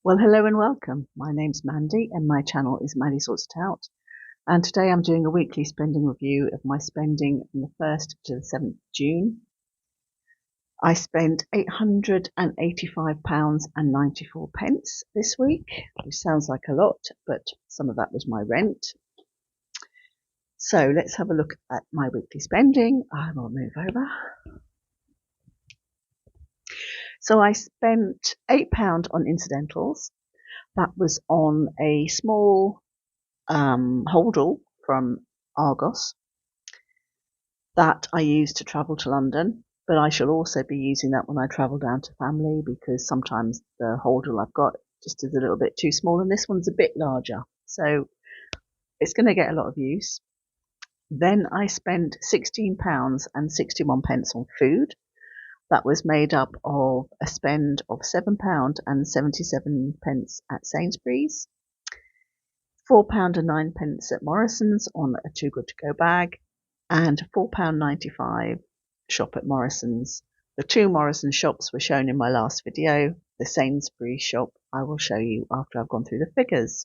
Well, hello and welcome. My name's Mandy and my channel is Mandy Sorts It Out. And today I'm doing a weekly spending review of my spending from the 1st to the 7th of June. I spent £885.94 this week, which sounds like a lot, but some of that was my rent. So let's have a look at my weekly spending. I will move over. So I spent £8 on incidentals. That was on a small holdall from Argos that I use to travel to London, but I shall also be using that when I travel down to family because sometimes the holdall I've got just is a little bit too small and this one's a bit larger, so it's going to get a lot of use. Then I spent £16.61 on food. That was made up of a spend of £7.77 at Sainsbury's, £4.09 at Morrison's on a Too Good To Go bag, and £4.95 shop at Morrison's. The two Morrison shops were shown in my last video. The Sainsbury's shop I will show you after I've gone through the figures.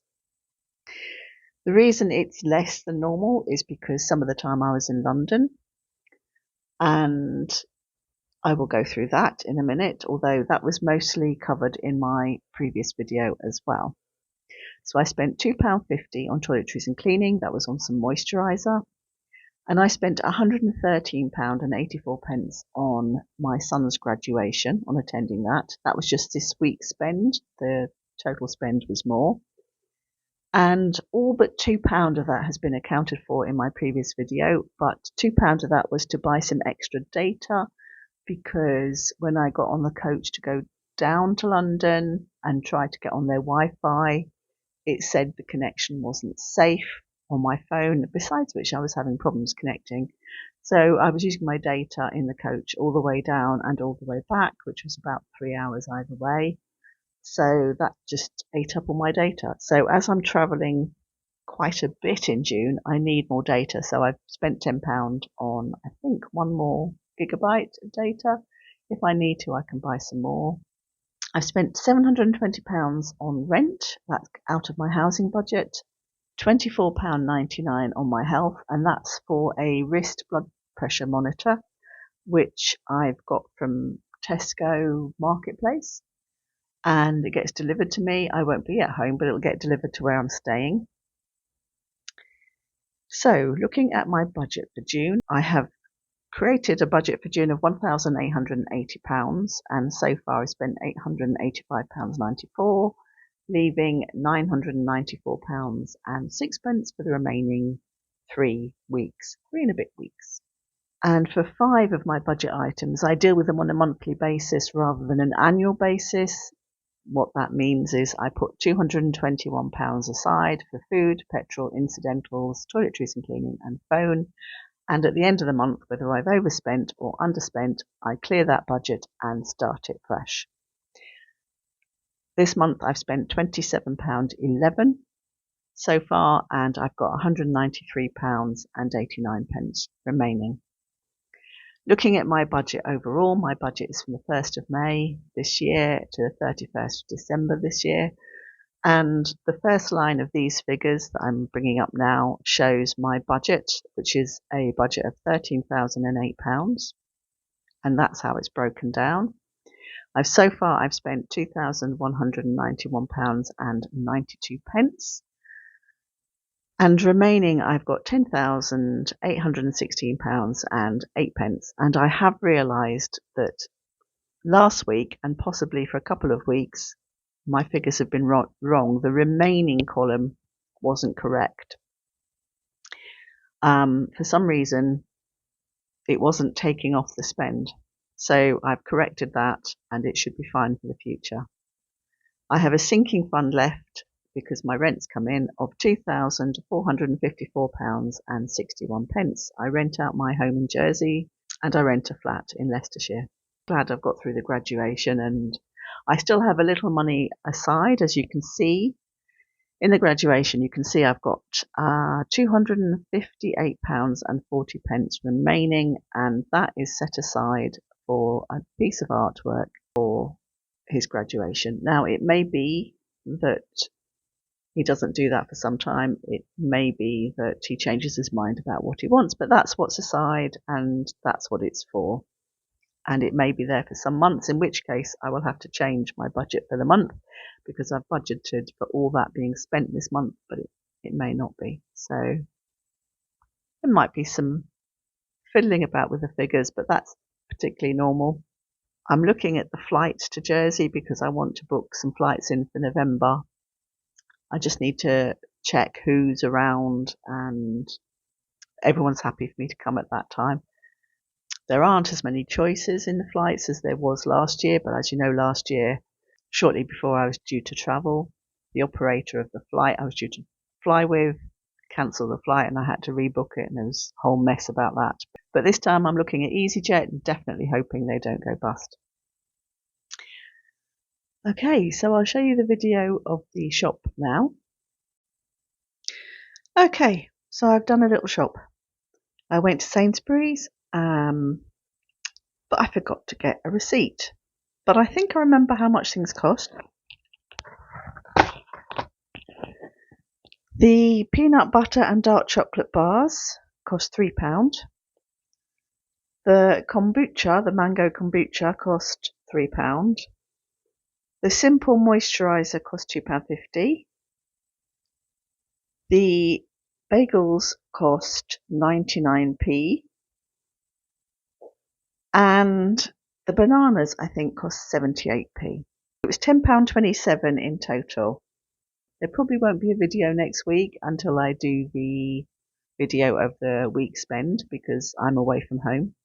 The reason it's less than normal is because some of the time I was in London, and I will go through that in a minute, although that was mostly covered in my previous video as well. So I spent £2.50 on toiletries and cleaning. That was on some moisturiser. And I spent £113.84 on my son's graduation, on attending that. That was just this week's spend. The total spend was more. And all but £2 of that has been accounted for in my previous video, but £2 of that was to buy some extra data, because when I got on the coach to go down to London and try to get on their Wi-Fi, it said the connection wasn't safe on my phone, besides which I was having problems connecting. So I was using my data in the coach all the way down and all the way back, which was about 3 hours either way. So that just ate up all my data. So as I'm travelling quite a bit in June, I need more data. So I've spent £10 on, I think, one more gigabyte of data. If I need to, I can buy some more. I've spent £720 on rent. That's out of my housing budget. £24.99 on my health, and that's for a wrist blood pressure monitor, which I've got from Tesco Marketplace, and it gets delivered to me. I won't be at home, but it'll get delivered to where I'm staying. So looking at my budget for June, I have created a budget for June of £1,880, and so far I spent £885.94, leaving £994.06 for the remaining 3 weeks, 3 and a bit weeks. And for 5 of my budget items, I deal with them on a monthly basis rather than an annual basis. What that means is I put £221 aside for food, petrol, incidentals, toiletries and cleaning, and phone. And at the end of the month, whether I've overspent or underspent, I clear that budget and start it fresh. This month I've spent £27.11 so far, and I've got £193.89 remaining. Looking at my budget overall, my budget is from the 1st of May this year to the 31st of December this year. And the first line of these figures that I'm bringing up now shows my budget, which is a budget of £13,008. And that's how it's broken down. So far I've spent £2,191.92. And remaining, I've got £10,816.08. And I have realised that last week, and possibly for a couple of weeks, my figures have been wrong. The remaining column wasn't correct. For some reason, it wasn't taking off the spend. So I've corrected that, and it should be fine for the future. I have a sinking fund left, because my rent's come in, of £2,454.61. I rent out my home in Jersey, and I rent a flat in Leicestershire. Glad I've got through the graduation, and I still have a little money aside, as you can see. In the graduation, you can see I've got £258.40 remaining, and that is set aside for a piece of artwork for his graduation. Now, it may be that he doesn't do that for some time. It may be that he changes his mind about what he wants, but that's what's aside and that's what it's for. And it may be there for some months, in which case I will have to change my budget for the month because I've budgeted for all that being spent this month, but it may not be. So there might be some fiddling about with the figures, but that's particularly normal. I'm looking at the flights to Jersey because I want to book some flights in for November. I just need to check who's around and everyone's happy for me to come at that time. There aren't as many choices in the flights as there was last year, but as you know, last year, shortly before I was due to travel, the operator of the flight I was due to fly with cancelled the flight and I had to rebook it, and there was a whole mess about that. But this time I'm looking at EasyJet and definitely hoping they don't go bust. Okay, so I'll show you the video of the shop now. Okay, so I've done a little shop. I went to Sainsbury's, but I forgot to get a receipt. But I think I remember how much things cost. The peanut butter and dark chocolate bars cost £3. The kombucha, the mango kombucha, cost £3. The simple moisturiser cost £2.50. The bagels cost 99p. And the bananas, I think, cost 78p. It was £10.27 in total. There probably won't be a video next week until I do the video of the week spend because I'm away from home.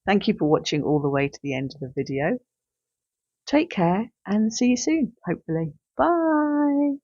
Thank you for watching all the way to the end of the video. Take care and see you soon, hopefully. Bye!